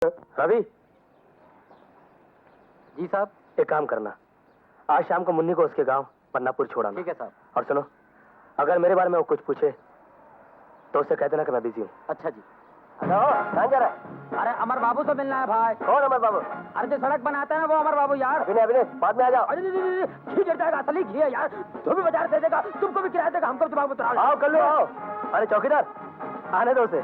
रवि। जी साहब। एक काम करना, आज शाम को मुन्नी को उसके गांव पन्नापुर छोड़ाना। ठीक है साहब। और सुनो, अगर मेरे बारे में वो कुछ पूछे तो उससे कह देना कि मैं बिजी हूँ। अच्छा जी। हेलो, कहाँ जा रहा है? अरे अमर बाबू से मिलना है भाई। कौन अमर बाबू? अरे जो सड़क बनाता है ना वो अमर बाबू यार। अभिनय बाद में आ जाओ। अरे घी गिर जाएगा, असली घी है यार। जो भी बाजार दे देगा तुमको भी किराया देगा, हमको दिमाग में उतरा। आओ कल्लू आओ। अरे चौकीदार, आने दो उसे।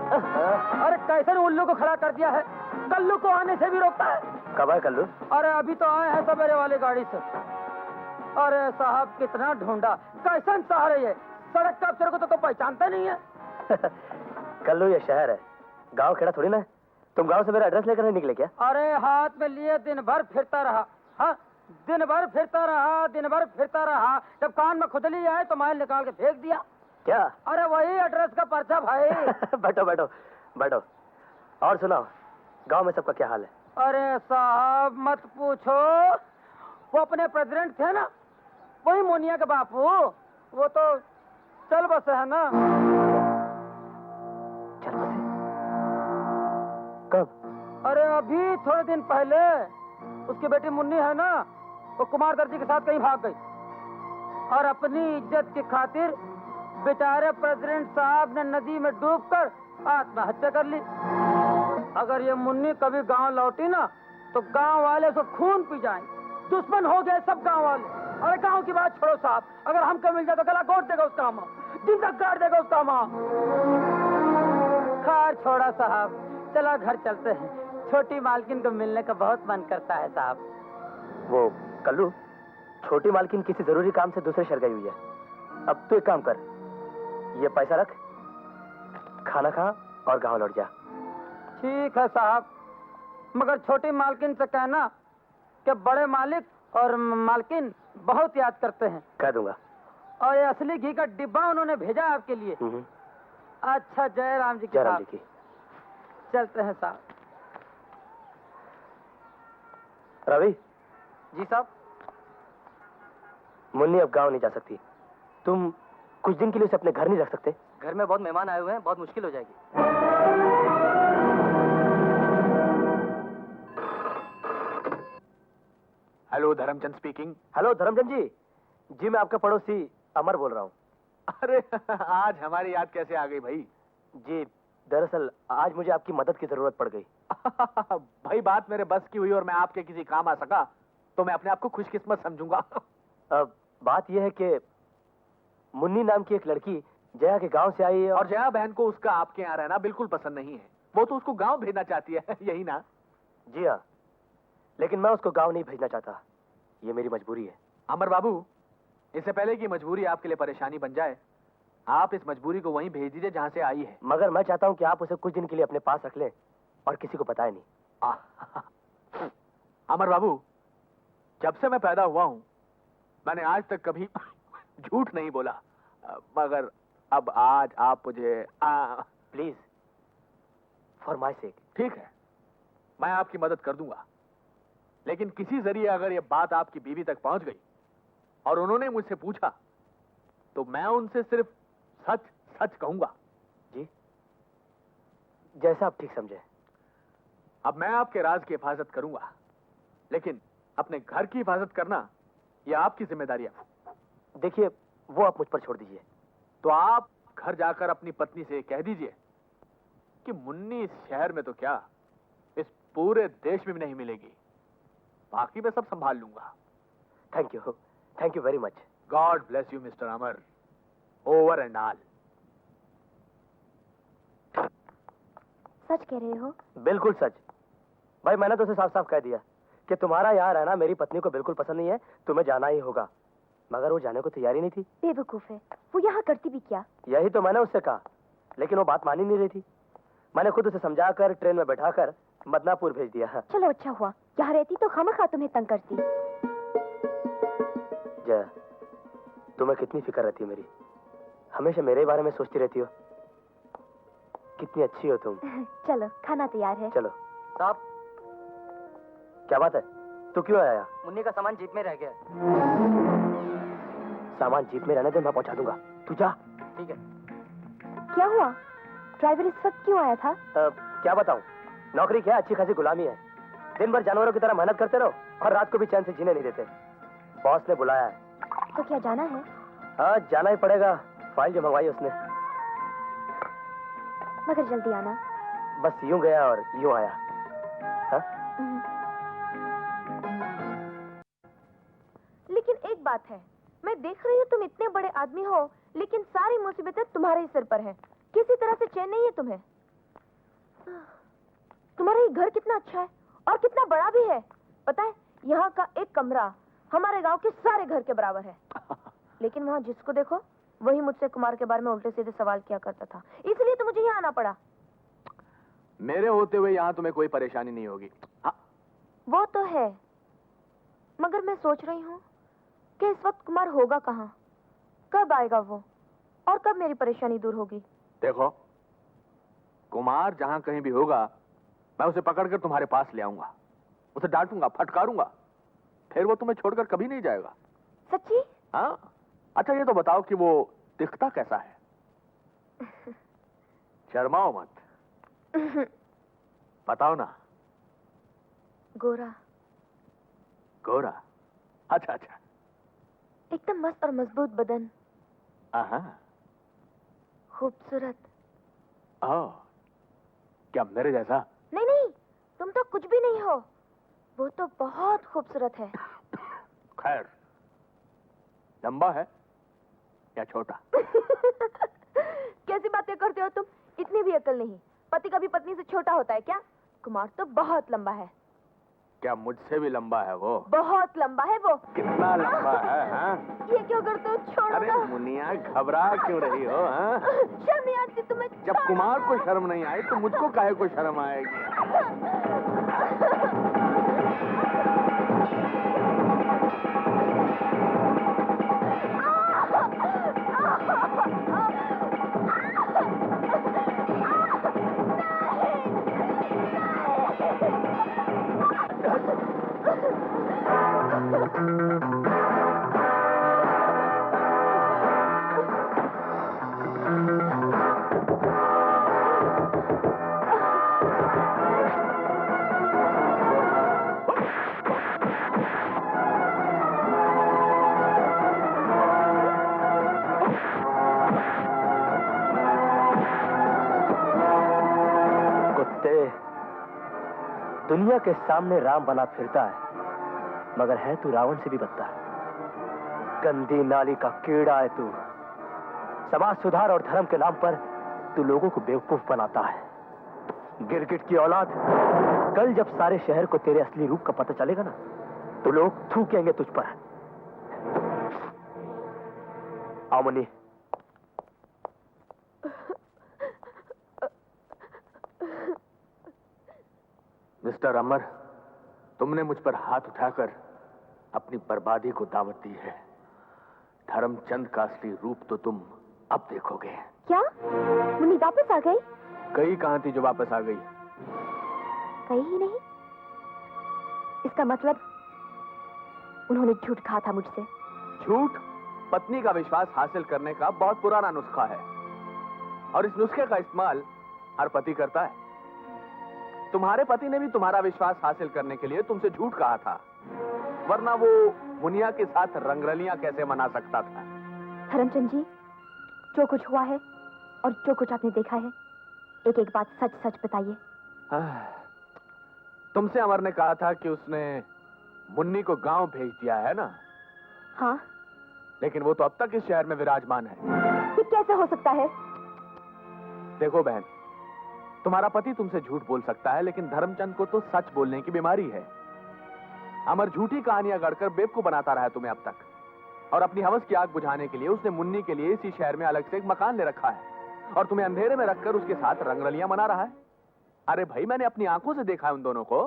अरे कैसे उल्लू को खड़ा कर दिया है, कल्लू को आने से भी रोकता है। कब है कल्लू? अरे अभी तो आए हैं सवेरे वाली गाड़ी से। अरे साहब कितना ढूंढा, कैसन शहर है ये, सड़क का अफसर को तो पहचानता नहीं है। कल्लू ये शहर है, गांव खेड़ा थोड़ी ना है। तुम गांव से मेरा एड्रेस लेकर नहीं निकले क्या? अरे हाथ में लिए दिन भर फिरता रहा। हाँ, दिन भर फिरता रहा, दिन भर फिरता रहा। जब कान में खुजली आए तो माइल निकाल के फेंक दिया। क्या? अरे वही एड्रेस का पर्चा भाई। बैठो बैठो बैठो। और सुनाओ, गांव में सबका क्या हाल है? अरे साहब मत पूछो, वो अपने प्रेसिडेंट थे ना, वही मोनिया के बापू, वो तो चल बसे है ना। चल बसे? कब? अरे अभी थोड़े दिन पहले। उसकी बेटी मुन्नी है ना, वो कुमार दर्जी के साथ कहीं भाग गई और अपनी इज्जत की खातिर बेचारे प्रेसिडेंट साहब ने नदी में डूबकर आत्महत्या कर ली। अगर ये मुन्नी कभी गांव लौटी ना तो गांव वाले उसको खून पी जाएंगे। दुश्मन हो गए सब गांव वाले। अरे गांव की बात छोड़ो साहब, अगर हमको मिल जाए तो गला घोट देगा उसका माँ, जिंदा काट देगा उसका माँ। खैर छोड़ा साहब, चलो घर चलते हैं। छोटी मालकिन को मिलने का बहुत मन करता है साहब। वो कल्लू, छोटी मालकिन किसी जरूरी काम से दूसरे शहर गई हुई है। अब तू एक काम कर, ये पैसा रख, खाना खा और गांव लौट जा। ठीक है साहब, मगर छोटी मालकिन से कहना कि बड़े मालिक और मालकिन बहुत याद करते हैं। कह दूंगा। और ये असली घी का डिब्बा उन्होंने भेजा आपके लिए। अच्छा, जय राम जी की। जय राम जी की। चलते हैं साहब। रवि। जी साहब। मुन्नी अब गांव नहीं जा सकती। तुम कुछ दिन के लिए उसे अपने घर नहीं रख सकते? घर में बहुत मेहमान आए हुए हैं, बहुत मुश्किल हो जाएगी। Hello, Dharamchand speaking. Hello Dharamchand ji. जी मैं आपका पड़ोसी अमर बोल रहा हूँ। अरे आज हमारी याद कैसे आ गई भाई? जी दरअसल आज मुझे आपकी मदद की जरूरत पड़ गई। भाई बात मेरे बस की हुई और मैं आपके किसी काम आ सका तो मैं अपने आप को खुशकिस्मत समझूंगा। अब बात यह है कि मुन्नी नाम की एक लड़की जया के गांव से आई है और जया बहन को उसका आपके यहाँ रहना बिल्कुल पसंद नहीं है। वो तो उसको गांव भेजना चाहती है, यही ना? जी हाँ, लेकिन मैं उसको गांव नहीं भेजना चाहता। ये मेरी मजबूरी है। अमर बाबू, इससे पहले कि मजबूरी आपके लिए परेशानी बन जाए, आप इस मजबूरी को वहीं भेज दीजिए जहां से आई है। मगर मैं चाहता हूं कि आप उसे कुछ दिन के लिए अपने पास रख लें और किसी को बताएं नहीं। अमर बाबू, जब से मैं पैदा हुआ हूं मैंने आज तक कभी झूठ नहीं बोला, मगर अब आज आप मुझे प्लीज, फॉर माय सेक। ठीक है, मैं आपकी मदद कर दूंगा, लेकिन किसी जरिए अगर ये बात आपकी बीवी तक पहुंच गई और उन्होंने मुझसे पूछा तो मैं उनसे सिर्फ सच सच कहूंगा। जी, जैसा आप ठीक समझे। अब मैं आपके राज की हिफाजत करूंगा, लेकिन अपने घर की हिफाजत करना यह आपकी जिम्मेदारी है। देखिए, वो आप मुझ पर छोड़ दीजिए। तो आप घर जाकर अपनी पत्नी से कह दीजिए कि मुन्नी इस शहर में तो क्या, इस पूरे देश में भी नहीं मिलेगी। बाकी मैं सब संभाल लूंगा। Thank you very much. God bless you mister Amar, over and all. सच कह रहे हो? बिल्कुल सच। भाई मैंने तो उसे साफ साफ कह दिया कि तुम्हारा यहाँ रहना मेरी पत्नी को बिल्कुल पसंद नहीं है, तुम्हें जाना ही होगा। मगर वो जाने को तैयार ही नहीं थी। बेवकूफ है, वो यहाँ करती भी क्या? यही तो मैंने उससे कहा, लेकिन वो बात मान ही नहीं रही थी। मैंने खुद उसे समझाकर ट्रेन में बैठाकर मदनापुर भेज दिया। चलो अच्छा हुआ, यहाँ रहती तो खामखा तुम्हें तंग करती। जया, तुम्हें कितनी फिक्र रहती है मेरी, हमेशा मेरे बारे में सोचती रहती हो। कितनी अच्छी हो तुम। चलो खाना तैयार है। चलो। साहब, क्या बात है, तू क्यों आया? मुन्नी का सामान जीप में रह गया। सामान जीप में रहने दे, मैं पहुंचा दूंगा, तू जा। ठीक है। क्या हुआ? ड्राइवर इस वक्त क्यों आया था? क्या बताऊं, नौकरी क्या अच्छी खासी गुलामी है। दिन भर जानवरों की तरह मेहनत करते रहो और रात को भी चैन से जीने नहीं देते। बॉस ने बुलाया है। तो क्या जाना है? हाँ जाना ही पड़ेगा, फाइल जो मंगवाई उसने। मगर जल्दी आना। बस यूं गया और यूं आया। हाँ? लेकिन एक बात है, मैं देख रही हूँ तुम इतने बड़े आदमी हो, लेकिन सारी मुसीबतें तुम्हारे ही सिर पर हैं। किसी तरह से चैन नहीं है तुम्हें। तुम्हारा ये घर कितना अच्छा है और कितना बड़ा भी है। पता है, यहाँ का एक कमरा हमारे गांव के सारे घर के बराबर है। लेकिन वहाँ जिसको देखो वही मुझसे कुमार के बारे में उल्टे सीधे सवाल किया करता था, इसलिए तो मुझे यहाँ आना पड़ा। मेरे होते हुए यहाँ तुम्हें कोई परेशानी नहीं होगी। हाँ। वो तो है, मगर मैं सोच रही हूँ कि इस वक्त कुमार होगा कहाँ, कब आएगा वो, और कब मेरी परेशानी दूर होगी। देखो, कुमार जहां कहीं भी होगा, मैं उसे पकड़कर तुम्हारे पास ले आऊंगा, उसे डांटूंगा, फटकारूंगा, फिर वो तुम्हें छोड़कर कभी नहीं जाएगा। सच्ची? हाँ। अच्छा ये तो बताओ कि वो दिखता कैसा है? शर्माओ मत, बताओ ना। गोरा। गोरा? अच्छा अच्छा। एकदम मस्त और मजबूत बदन, हाँ। खूबसूरत। ओह, क्या मेरे जैसा? नहीं नहीं, तुम तो कुछ भी नहीं हो, वो तो बहुत खूबसूरत है। खैर, लंबा है या छोटा? कैसी बातें करते हो तुम, इतनी भी अकल नहीं। पति कभी पत्नी से छोटा होता है क्या? कुमार तो बहुत लंबा है। क्या मुझसे भी लंबा है वो? बहुत लंबा है वो। कितना लंबा है? हाँ? ये क्यों करते हो, छोड़ो अरे ना। मुनिया, घबरा क्यों रही हो? हाँ? शर्म नहीं आती तुम्हें? जब कुमार को शर्म नहीं आई तो मुझको काहे को शर्म आएगी? दुनिया के सामने राम बना फिरता है, मगर है तू रावण से भी बदतर। गंदी नाली का कीड़ा है तू। समाज सुधार और धर्म के नाम पर तू लोगों को बेवकूफ बनाता है। गिरगिट की औलाद, कल जब सारे शहर को तेरे असली रूप का पता चलेगा ना, तो लोग थूकेंगे तुझ पर। आओ मुन्नी। मिस्टर अमर, तुमने मुझ पर हाथ उठाकर अपनी बर्बादी को दावत दी है। धर्मचंद का असली रूप तो तुम अब देखोगे। क्या मुन्नी वापस आ गई? गई कहां थी जो वापस आ गई? कहीं ही नहीं। इसका मतलब उन्होंने झूठ कहा था मुझसे। झूठ पत्नी का विश्वास हासिल करने का बहुत पुराना नुस्खा है, और इस नुस्खे का इस्तेमाल हर पति करता है। तुम्हारे पति ने भी तुम्हारा विश्वास हासिल करने के लिए तुमसे झूठ कहा था, वरना वो मुनिया के साथ रंगरलियां कैसे मना सकता था? धर्मचंद जी, जो कुछ हुआ है और जो कुछ आपने देखा है, एक एक बात सच सच बताइए। तुमसे अमर ने कहा था कि उसने मुन्नी को गांव भेज दिया है ना? हाँ। लेकिन वो तो अब तक इस शहर में विराजमान है। ये कैसे हो सकता है? देखो बहन, तुम्हारा पति तुमसे झूठ बोल सकता है, लेकिन धर्मचंद को तो सच बोलने की बीमारी है। अमर झूठी कहानियां गढ़कर बेवकूफ बनाता रहा है तुम्हें अब तक, और अपनी हवस की आग बुझाने के लिए उसने मुन्नी के लिए इसी शहर में अलग से एक मकान ले रखा है, और तुम्हें अंधेरे में रखकर उसके साथ रंगरलियां मना रहा है। अरे भाई, मैंने अपनी आंखों से देखा है उन दोनों को।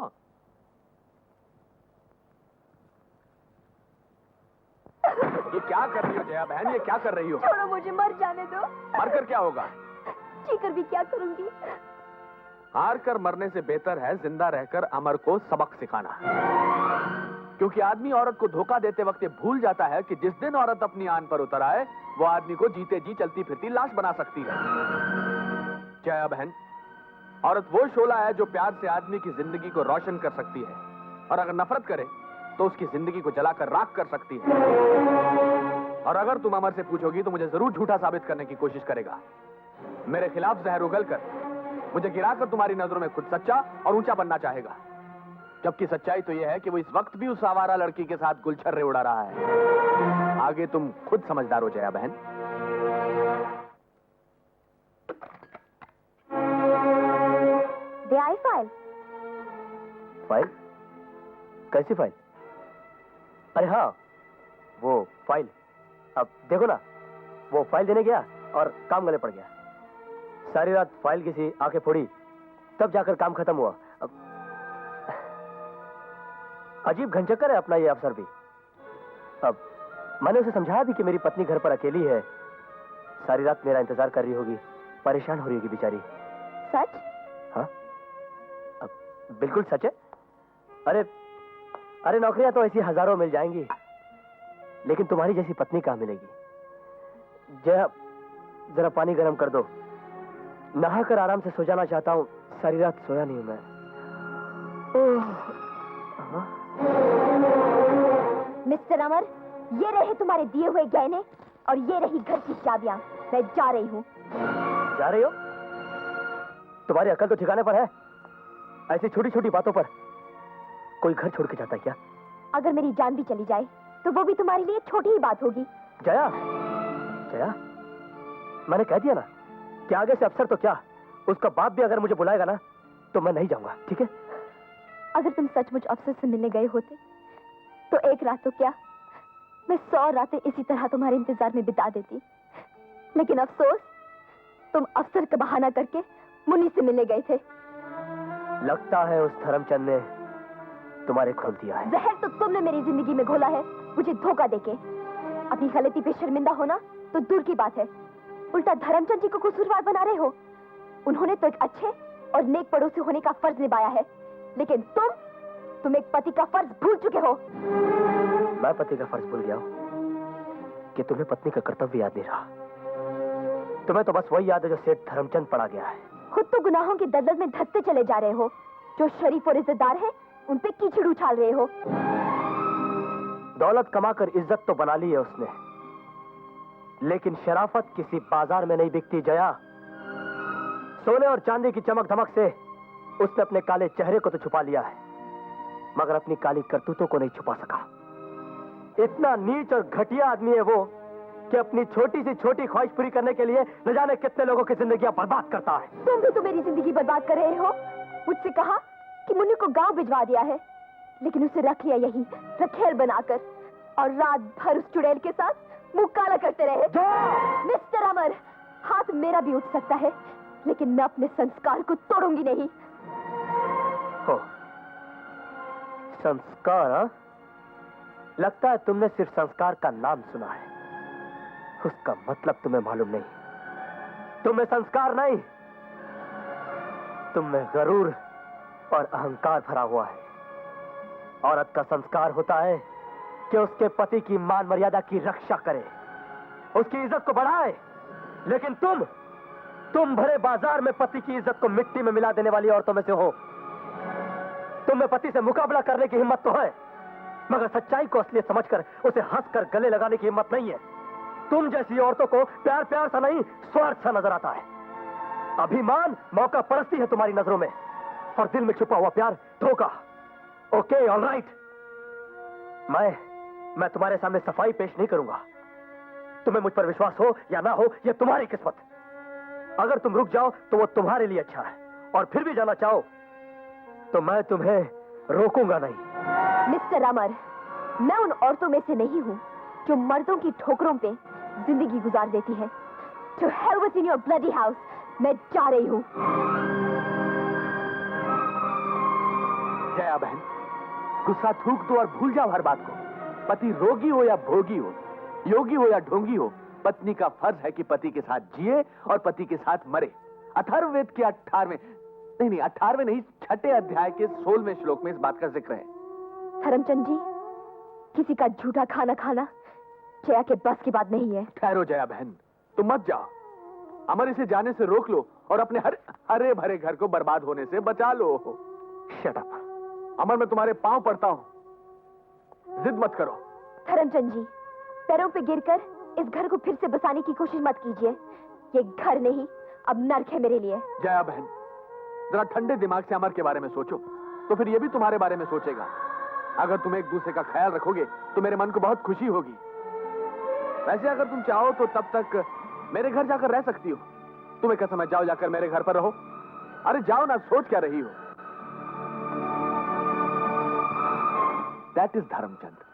ये क्या कर रही हो जया बहन, ये क्या कर रही हो? छोड़ो मुझे, मर जाने दो। मरकर क्या होगा? जीकर भी क्या करूंगी? हार कर मरने से बेहतर है जिंदा रहकर अमर को सबक सिखाना, क्योंकि आदमी औरत को धोखा देते वक्त ये भूल जाता है कि जिस दिन औरत अपनी आन पर उतर आए, वो आदमी को जीते जी चलती फिरती लाश बना सकती है। जया बहन, औरत वो शोला है जो प्यार से आदमी की जिंदगी को रोशन कर सकती है, और अगर नफरत करे तो उसकी जिंदगी को जलाकर राख कर सकती है। और अगर तुम अमर से पूछोगी तो मुझे जरूर झूठा साबित करने की कोशिश करेगा। मेरे खिलाफ जहर उगलकर मुझे गिराकर तुम्हारी नजरों में खुद सच्चा और ऊंचा बनना चाहेगा, जबकि सच्चाई तो यह है कि वो इस वक्त भी उस आवारा लड़की के साथ गुलछर्रे उड़ा रहा है। आगे तुम खुद समझदार हो जया बहन। दे आई फाइल। फाइल? कैसी फाइल? अरे हाँ, वो फाइल। अब देखो ना, वो फाइल देने गया और काम गले पड़ गया। सारी रात फाइल किसी आंखें फोड़ी, तब जाकर काम खत्म हुआ। अब अजीब घनचक्कर है अपना ये अफसर भी। अब मैंने उसे समझाया भी कि मेरी पत्नी घर पर अकेली है, सारी रात मेरा इंतजार कर रही होगी, परेशान हो रही होगी बेचारी। सच? हाँ, अब बिल्कुल सच है। अरे अरे नौकरियां तो ऐसी हजारों मिल जाएंगी, लेकिन तुम्हारी जैसी पत्नी कहां मिलेगी। जया, जरा पानी गर्म कर दो, नहाकर आराम से सो जाना चाहता हूं। सारी रात सोया नहीं हूं मैं। मिस्टर अमर, ये रहे तुम्हारे दिए हुए गहने और ये रही घर की चाबियां। मैं जा रही हूँ। जा रही हो? तुम्हारी अकल तो ठिकाने पर है? ऐसी छोटी छोटी बातों पर कोई घर छोड़ के जाता है क्या? अगर मेरी जान भी चली जाए तो वो भी तुम्हारे लिए छोटी ही बात होगी। जया, जया, मैंने कह दिया ना कि आगे से अफसर तो क्या, उसका बाप भी अगर मुझे बुलाएगा ना तो मैं नहीं जाऊंगा, ठीक है? अगर तुम सचमुच अफसर से मिलने गए होते तो एक रात तो क्या, मैं 100 रातें इसी तरह तुम्हारे इंतजार में बिता देती। लेकिन अफसोस, तुम अफसर का बहाना करके मुन्नी से मिलने गए थे। लगता है उस धर्मचंद ने तुम्हारे खोल दिया है। जहर तो तुमने मेरी जिंदगी में घोला है, मुझे धोखा देके। अपनी गलती पे शर्मिंदा होना तो दूर की बात है, उल्टा धर्मचंद जी को कसूरवार बना रहे हो। उन्होंने तो एक अच्छे और नेक पड़ोसी होने का फर्ज निभाया है, लेकिन तुम एक पति का फर्ज भूल चुके हो। मैं पति का फर्ज भूल गया हूं कि तुम्हें पत्नी का कर्तव्य याद नहीं रहा। तुम्हें तो बस वही याद है जो सेठ धर्मचंद पड़ा गया है। खुद तो गुनाहों की दलदल में धंसते चले जा रहे हो। जो शरीफ और इज्जतदार है उन पे कीचड़ उछाल रहे हो। दौलत कमाकर इज्जत तो बना ली है उसने, लेकिन शराफत किसी बाजार में नहीं बिकती जया। सोने और चांदी की चमक धमक से उसने अपने काले चेहरे को तो छुपा लिया है, मगर अपनी काली करतूतों को नहीं छुपा सका। इतना नीच और घटिया आदमी है वो कि अपनी छोटी सी छोटी ख्वाहिश पूरी करने के लिए न जाने कितने लोगों की जिंदगियां बर्बाद करता है। तुम भी तो मेरी जिंदगी बर्बाद कर रहे हो। मुझसे कहा कि मुन्नी को गांव भिजवा दिया है, लेकिन उसे रख लिया यहीं रखेल बनाकर, और रात भर उस चुड़ैल के साथ मुंह काला करते रहे। मिस्टर अमर, हाथ मेरा भी उठ सकता है, लेकिन मैं अपने संस्कार को तोड़ूंगी नहीं। हो, संस्कार? हाँ? लगता है तुमने सिर्फ संस्कार का नाम सुना है, उसका मतलब तुम्हें मालूम नहीं। तुम्हें संस्कार नहीं, तुम्हें गरूर और अहंकार भरा हुआ है। औरत का संस्कार होता है कि उसके पति की मान मर्यादा की रक्षा करे, उसकी इज्जत को बढ़ाए। लेकिन तुम भरे बाजार में पति की इज्जत को मिट्टी में मिला देने वाली औरतों में से हो। तुम में पति से मुकाबला करने की हिम्मत तो है, मगर सच्चाई को असलियत समझकर उसे हंसकर गले लगाने की हिम्मत नहीं है। तुम जैसी औरतों को प्यार प्यार सा नहीं, स्वार्थ सा नजर आता है। अभिमान मौका परस्ती है तुम्हारी नजरों में, और दिल में छुपा हुआ प्यार धोखा। ओके, ऑलराइट, मैं तुम्हारे सामने सफाई पेश नहीं करूंगा। तुम्हें मुझ पर विश्वास हो या ना हो, यह तुम्हारी किस्मत। अगर तुम रुक जाओ तो वो तुम्हारे लिए अच्छा है, और फिर भी जाना चाहो तो मैं तुम्हें रोकूंगा नहीं। मिस्टर अमर, मैं उन औरतों में से नहीं हूँ जो मर्दों की ठोकरों पे जिंदगी गुजार देती है। To hell with in your bloody house, मैं जा रही हूँ। जया बहन, गुस्सा थूक दो और भूल जाओ हर बात को। पति रोगी हो या भोगी हो, योगी हो या ढोंगी हो, पत्नी का फर्ज है कि पति के साथ जिए और पति के साथ मरे। अथर्ववेद के 18वें नहीं 6ठे अध्याय के 16वें श्लोक में इस बात का जिक्र है। धर्मचंद जी, किसी का झूठा खाना खाना जया के बस की बात नहीं है। ठहरो जया बहन, तुम मत जाओ। अमर इसे जाने से रोक लो और अपने हरे भरे घर को बर्बाद होने से बचा लो। Shut up. अमर, मैं तुम्हारे पांव पड़ता हूं, जिद मत करो। धर्मचंद जी, पैरों पे गिरकर इस घर को फिर से बसाने की कोशिश मत कीजिए। ये घर नहीं, अब नर्क है मेरे लिए। जया बहन, जरा ठंडे दिमाग से अमर के बारे में सोचो, तो फिर ये भी तुम्हारे बारे में सोचेगा। अगर तुम एक दूसरे का ख्याल रखोगे तो मेरे मन को बहुत खुशी होगी। वैसे अगर तुम चाहो तो तब तक मेरे घर जाकर रह सकती हो। तुम्हें क्या समझ, जाओ जाकर मेरे घर पर रहो। अरे जाओ ना, सोच क्या रही हो। That is Dharmchand.